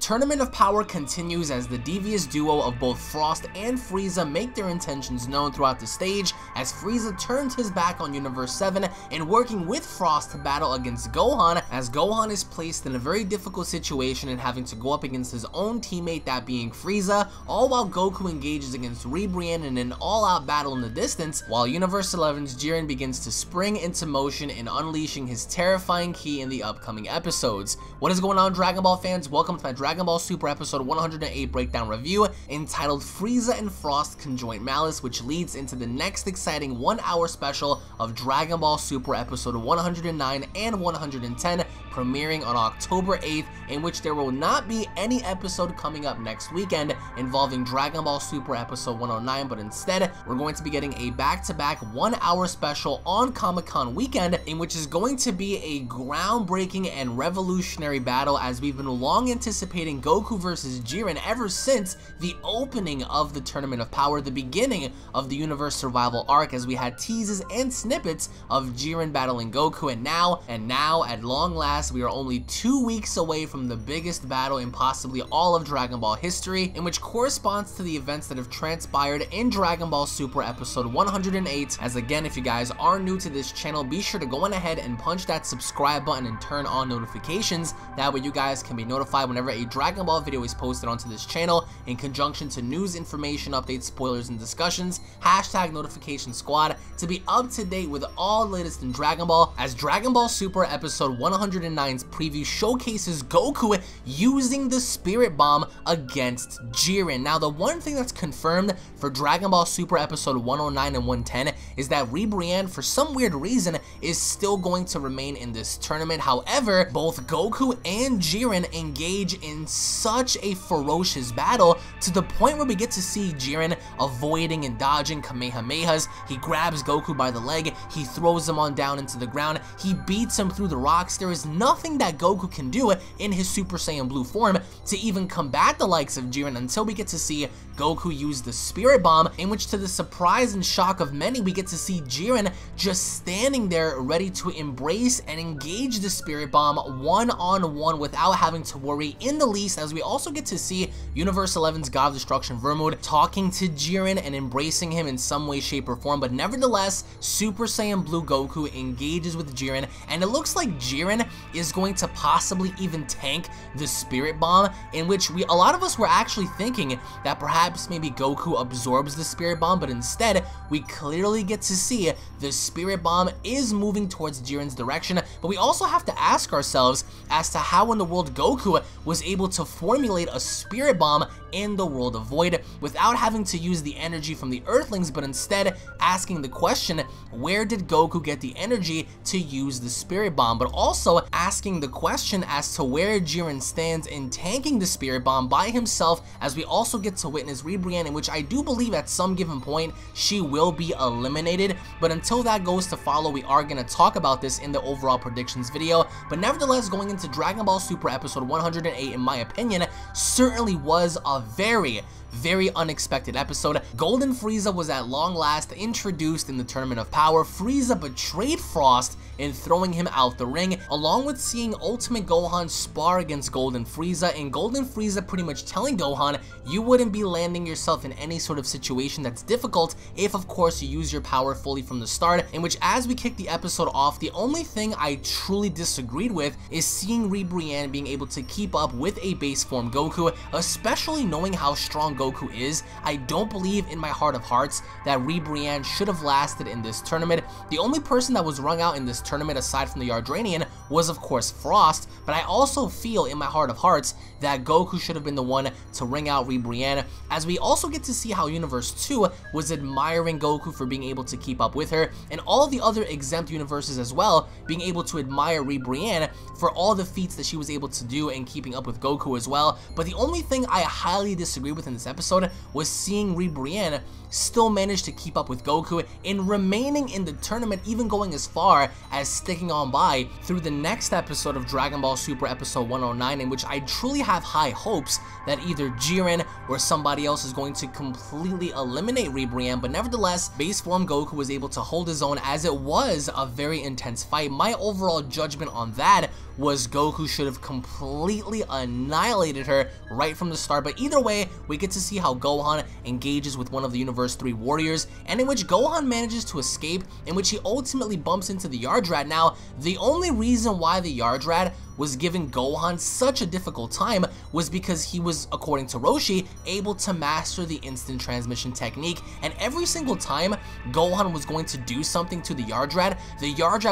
Tournament of Power continues as the devious duo of both Frost and Frieza make their intentions known throughout the stage, as Frieza turns his back on Universe 7 and working with Frost to battle against Gohan, as Gohan is placed in a very difficult situation and having to go up against his own teammate, that being Frieza, all while Goku engages against Brienne in an all-out battle in the distance, while Universe 11's Jiren begins to spring into motion and unleashing his terrifying ki in the upcoming episodes. What is going on, Dragon Ball fans? Welcome to my Dragon Ball Super episode 108 breakdown review entitled Frieza and Frost Conjoint Malice, which leads into the next exciting 1-hour special of Dragon Ball Super episode 109 and 110 premiering on October 8th, in which there will not be any episode coming up next weekend involving Dragon Ball Super episode 109, but instead we're going to be getting a back-to-back 1-hour special on Comic-Con weekend, in which is going to be a groundbreaking and revolutionary battle, as we've been long anticipating Goku versus Jiren ever since the opening of the Tournament of Power, the beginning of the Universe Survival arc, as we had teases and snippets of Jiren battling Goku, and now at long last we are only 2 weeks away from the biggest battle in possibly all of Dragon Ball history, in which corresponds to the events that have transpired in Dragon Ball Super episode 108. As again, if you guys are new to this channel, be sure to go on ahead and punch that subscribe button and turn on notifications. That way you guys can be notified whenever a Dragon Ball video is posted onto this channel, in conjunction to news, information, updates, spoilers, and discussions. Hashtag notification squad to be up to date with all the latest in Dragon Ball, as Dragon Ball Super episode 109's preview showcases Goku using the Spirit Bomb against Jiren. Now, the one thing that's confirmed for Dragon Ball Super episode 109 and 110 is that Brienne, for some weird reason, is still going to remain in this tournament. However, both Goku and Jiren engage in such a ferocious battle to the point where we get to see Jiren avoiding and dodging Kamehamehas. He grabs Goku by the leg, he throws him on down into the ground, he beats him through the rocks. There is nothing that Goku can do in his Super Saiyan Blue form to even combat the likes of Jiren, until we get to see Goku use the Spirit Bomb, in which, to the surprise and shock of many, we get to see Jiren just standing there ready to embrace and engage the Spirit Bomb one-on-one without having to worry in the least, as we also get to see Universe 11's God of Destruction Vermode talking to Jiren and embracing him in some way, shape, or form. But nevertheless, Super Saiyan Blue Goku engages with Jiren, and it looks like Jiren is going to possibly even tank the Spirit Bomb, in which a lot of us were actually thinking that perhaps maybe Goku absorbs the Spirit Bomb, but instead we clearly get to see the Spirit Bomb is moving towards Jiren's direction. But we also have to ask ourselves as to how in the world Goku was able to formulate a Spirit Bomb in the world of Void without having to use the energy from the Earthlings, but instead asking the question, where did Goku get the energy to use the Spirit Bomb? But also asking the question as to where Jiren stands in tanking the Spirit Bomb by himself, as we also get to witness Brienne, in which I do believe at some given point she will be eliminated. But until that goes to follow, we are going to talk about this in the overall predictions video. But nevertheless, going into Dragon Ball Super episode 108, in my opinion, certainly was a very unexpected episode. Golden Frieza was at long last introduced in the Tournament of Power. Frieza betrayed Frost in throwing him out the ring, along with seeing Ultimate Gohan spar against Golden Frieza, and Golden Frieza pretty much telling Gohan, you wouldn't be landing yourself in any sort of situation that's difficult if, of course, you use your power fully from the start. In which, as we kick the episode off, the only thing I truly disagreed with is seeing Brienne being able to keep up with a base form Goku, especially knowing how strong Goku is. I don't believe in my heart of hearts that Brienne should have lasted in this tournament. The only person that was wrung out in this tournament aside from the Yardranian was, of course, Frost, but I also feel in my heart of hearts that Goku should have been the one to ring out Brienne, as we also get to see how Universe 2 was admiring Goku for being able to keep up with her, and all the other exempt universes as well being able to admire Brienne for all the feats that she was able to do in keeping up with Goku as well. But the only thing I highly disagree with in this episode was seeing Brienne still manage to keep up with Goku in remaining in the tournament, even going as far as sticking on by through the next episode of Dragon Ball Super episode 109, in which I truly have high hopes that either Jiren or somebody else is going to completely eliminate Ribrianne. But nevertheless, base form Goku was able to hold his own, as it was a very intense fight. My overall judgment on that was Goku should have completely annihilated her right from the start. But either way, we get to see how Gohan engages with one of the Universe 3 warriors, and in which Gohan manages to escape, in which he ultimately bumps into the Yardrat. Now, the only reason why the Yardrat was giving Gohan such a difficult time was because he was, according to Roshi, able to master the instant transmission technique, and every single time Gohan was going to do something to the Yardrat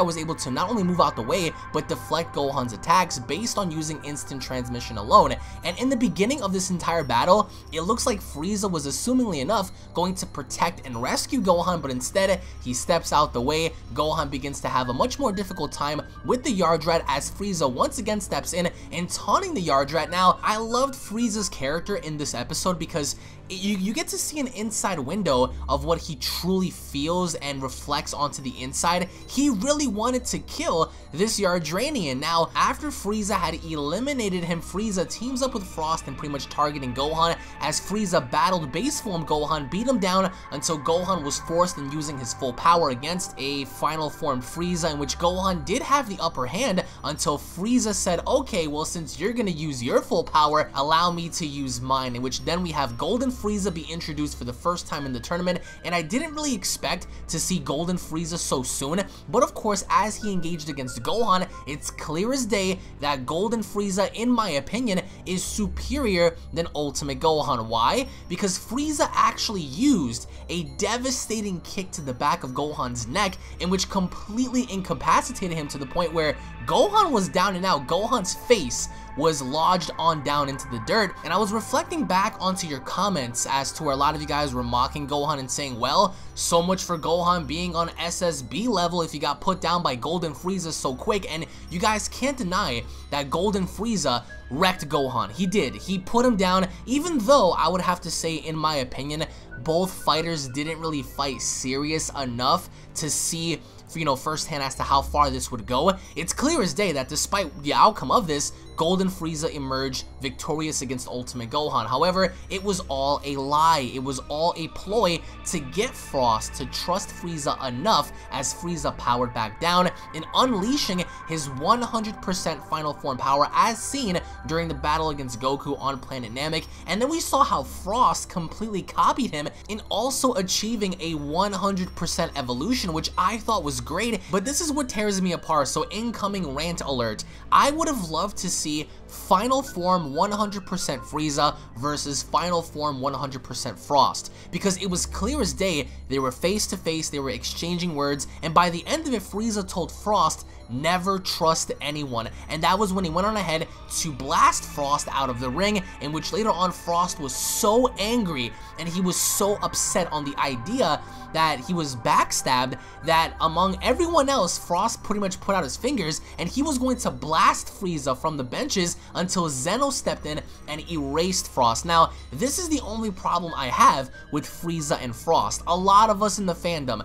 was able to not only move out the way, but deflect Gohan's attacks based on using instant transmission alone. And in the beginning of this entire battle, it looks like Frieza was, assumingly enough, going to protect and rescue Gohan, but instead, he steps out the way. Gohan begins to have a much more difficult time with the Yardrat as Frieza once again steps in and taunting the Yardrat. Now, I loved Frieza's character in this episode because you get to see an inside window of what he truly feels and reflects onto the inside. He really wanted to kill this Yardranian. Now, after Frieza had eliminated him, Frieza teams up with Frost and pretty much targeting Gohan. As Frieza battled base form Gohan, beat him down until Gohan was forced in using his full power against a final form Frieza, in which Gohan did have the upper hand until Frieza said, okay, well, since you're gonna use your full power, allow me to use mine, in which then we have Golden Frieza be introduced for the first time in the tournament. And I didn't really expect to see Golden Frieza so soon, but of course, as he engaged against Gohan, it's clear as day that Golden Frieza, in my opinion, is superior than Ultimate Gohan. Why? Because Frieza actually used a devastating kick to the back of Gohan's neck, in which completely incapacitated him to the point where Gohan was down and out. Gohan's face was lodged on down into the dirt. And I was reflecting back onto your comments as to where a lot of you guys were mocking Gohan and saying, well, so much for Gohan being on SSB level if he got put down by Golden Frieza so quick. And you guys can't deny that Golden Frieza wrecked Gohan. He did. He put him down, even though I would have to say, in my opinion, both fighters didn't really fight serious enough to see, you know, firsthand as to how far this would go. It's clear as day that despite the outcome of this, Golden Frieza emerged victorious against Ultimate Gohan. However, it was all a lie. It was all a ploy to get Frost to trust Frieza enough as Frieza powered back down and unleashing his 100% final form power as seen during the battle against Goku on planet Namek. And then we saw how Frost completely copied him in also achieving a 100% evolution, which I thought was great. But this is what tears me apart. So incoming rant alert. I would have loved to see Final Form 100% Frieza versus Final Form 100% Frost, because it was clear as day they were face to face, they were exchanging words, and by the end of it, Frieza told Frost, never trust anyone. And that was when he went on ahead to blast Frost out of the ring, in which later on Frost was so angry and he was so upset on the idea that he was backstabbed that among everyone else, Frost pretty much put out his fingers and he was going to blast Frieza from the benches until Zeno stepped in and erased Frost. Now, this is the only problem I have with Frieza and Frost. A lot of us in the fandom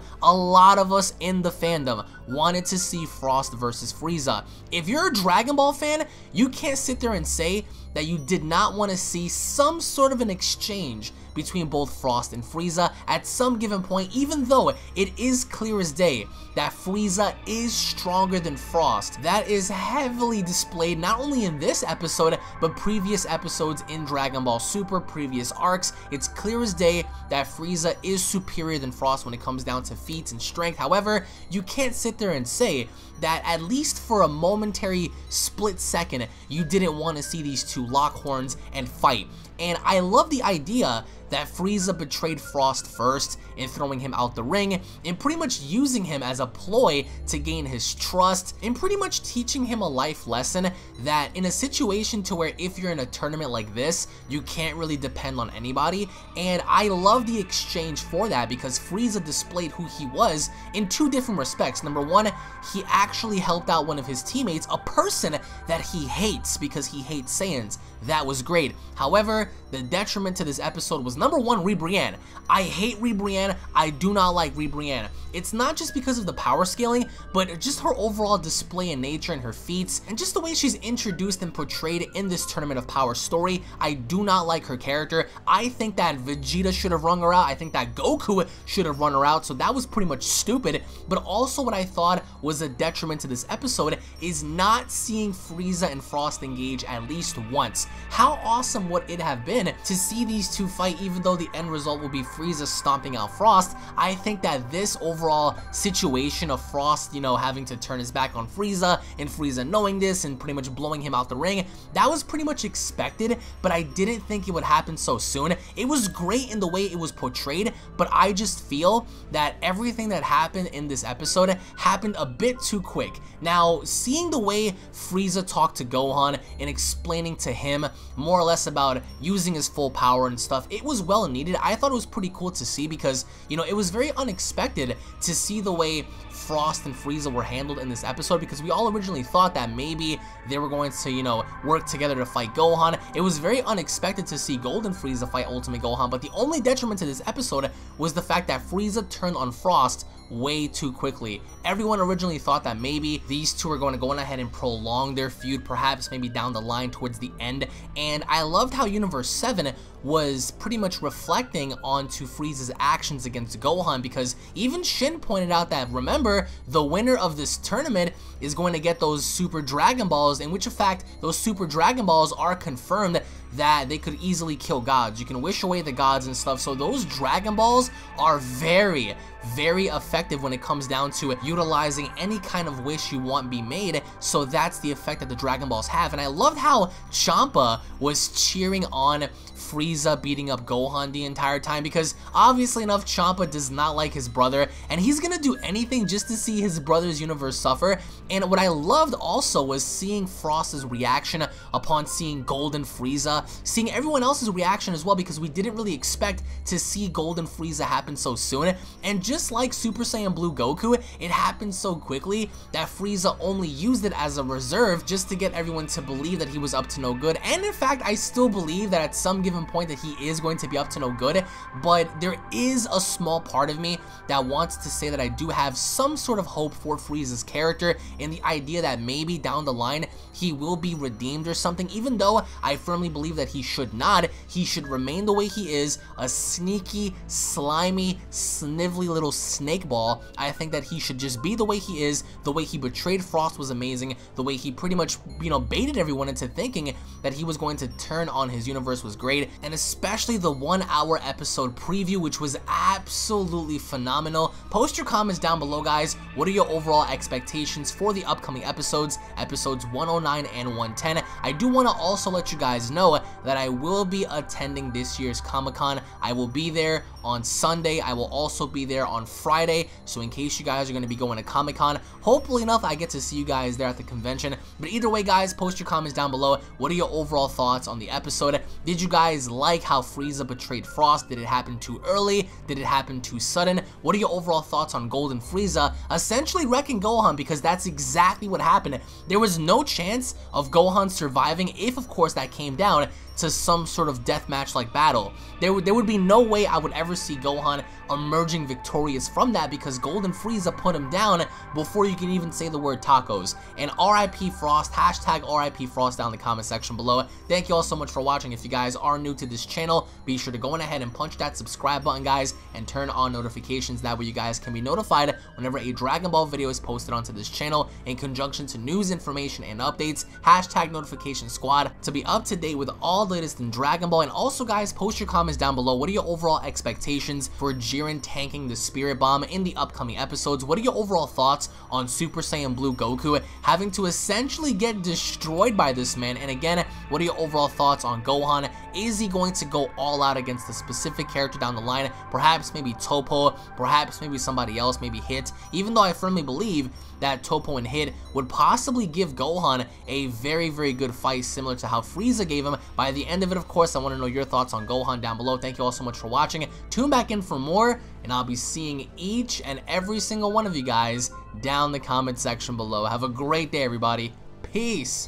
wanted to see Frost versus Frieza. If you're a Dragon Ball fan, you can't sit there and say that you did not want to see some sort of an exchange between both Frost and Frieza at some given point, even though it is clear as day that Frieza is stronger than Frost. That is heavily displayed not only in this episode, but previous episodes in Dragon Ball Super, previous arcs. It's clear as day that Frieza is superior than Frost when it comes down to feats and strength. However, you can't sit there and say that at least for a momentary split second, you didn't want to see these two lock horns and fight. And I love the idea that Frieza betrayed Frost first in throwing him out the ring and pretty much using him as a ploy to gain his trust and pretty much teaching him a life lesson that in a situation to where if you're in a tournament like this, you can't really depend on anybody. And I love the exchange for that because Frieza displayed who he was in two different respects. Number one, he actually helped out one of his teammates, a person that he hates because he hates Saiyans. That was great. However, However, the detriment to this episode was number one, Brienne. I hate Brienne. I do not like Brienne. It's not just because of the power scaling, but just her overall display in nature and her feats, and just the way she's introduced and portrayed in this Tournament of Power story. I do not like her character. I think that Vegeta should have run her out. I think that Goku should have run her out, so that was pretty much stupid. But also what I thought was a detriment to this episode is not seeing Frieza and Frost engage at least once. How awesome would it have been to see these two fight, even though the end result will be Frieza stomping out Frost? I think that this overall situation of Frost, you know, having to turn his back on Frieza and Frieza knowing this and pretty much blowing him out the ring, that was pretty much expected, but I didn't think it would happen so soon. It was great in the way it was portrayed, but I just feel that everything that happened in this episode happened a bit too quick. Now, seeing the way Frieza talked to Gohan and explaining to him more or less about using his full power and stuff, it was well needed. I thought it was pretty cool to see because, you know, it was very unexpected to see the way Frost and Frieza were handled in this episode, because we all originally thought that maybe they were going to, you know, work together to fight Gohan. It was very unexpected to see Golden Frieza fight Ultimate Gohan, but the only detriment to this episode was the fact that Frieza turned on Frost way too quickly. Everyone originally thought that maybe these two are going to go on ahead and prolong their feud, perhaps maybe down the line towards the end, and I loved how Universe 7 was pretty much reflecting onto Frieza's actions against Gohan, because even Shin pointed out that, remember, the winner of this tournament is going to get those Super Dragon Balls, in which, in fact, those Super Dragon Balls are confirmed that they could easily kill gods. You can wish away the gods and stuff, so those Dragon Balls are very effective when it comes down to utilizing any kind of wish you want be made, so that's the effect that the Dragon Balls have. And I loved how Champa was cheering on Frieza beating up Gohan the entire time, because obviously enough, Champa does not like his brother, and he's gonna do anything just to see his brother's universe suffer. And what I loved also was seeing Frost's reaction upon seeing Golden Frieza, seeing everyone else's reaction as well, because we didn't really expect to see Golden Frieza happen so soon. And just like Super Saiyan Blue Goku, it happened so quickly that Frieza only used it as a reserve just to get everyone to believe that he was up to no good. And in fact, I still believe that at some given point that he is going to be up to no good, but there is a small part of me that wants to say that I do have some sort of hope for Frieza's character, and the idea that maybe down the line he will be redeemed or something. Even though I firmly believe that he should not, he should remain the way he is, a sneaky, slimy, snivelly little snake ball. I think that he should just be the way he is. The way he betrayed Frost was amazing. The way he pretty much, you know, baited everyone into thinking that he was going to turn on his universe was great, and especially the 1 hour episode preview, which was absolutely phenomenal. Post your comments down below, guys. What are your overall expectations for the upcoming episodes 109 and 110? I do want to also let you guys know that I will be attending this year's Comic-Con. I will be there on Sunday. I will also be there on Friday, so in case you guys are going to be going to Comic-Con, hopefully enough I get to see you guys there at the convention. But either way, guys, post your comments down below. What are your overall thoughts on the episode? Did you guys like how Frieza betrayed Frost? Did it happen too early? Did it happen too sudden? What are your overall thoughts on Golden Frieza essentially wrecking Gohan? Because that's exactly what happened. There was no chance of Gohan surviving if, of course, that came down to some sort of deathmatch like battle. There would be no way I would ever see Gohan emerging victorious from that, because Golden Frieza put him down before you can even say the word tacos. And RIP Frost, hashtag RIP Frost down in the comment section below. Thank you all so much for watching. If you guys are new to this channel, be sure to go on ahead and punch that subscribe button, guys, and turn on notifications. That way you guys can be notified whenever a Dragon Ball video is posted onto this channel, in conjunction to news, information, and updates. Hashtag notification squad to be up to date with all the latest in Dragon Ball. And also, guys, post your comments down below. What are your overall expectations for Jiren tanking the Spirit Bomb in the upcoming episodes? What are your overall thoughts on Super Saiyan Blue Goku having to essentially get destroyed by this man? And again, what are your overall thoughts on Gohan? Is he going to go all out against a specific character down the line? Perhaps maybe Toppo, perhaps maybe somebody else, maybe Hit, even though I firmly believe that Toppo and Hit would possibly give Gohan a very good fight, similar to how Frieza gave him. By the end of it, of course, I want to know your thoughts on Gohan down below. Thank you all so much for watching. Tune back in for more, and I'll be seeing each and every single one of you guys down in the comment section below. Have a great day, everybody. Peace.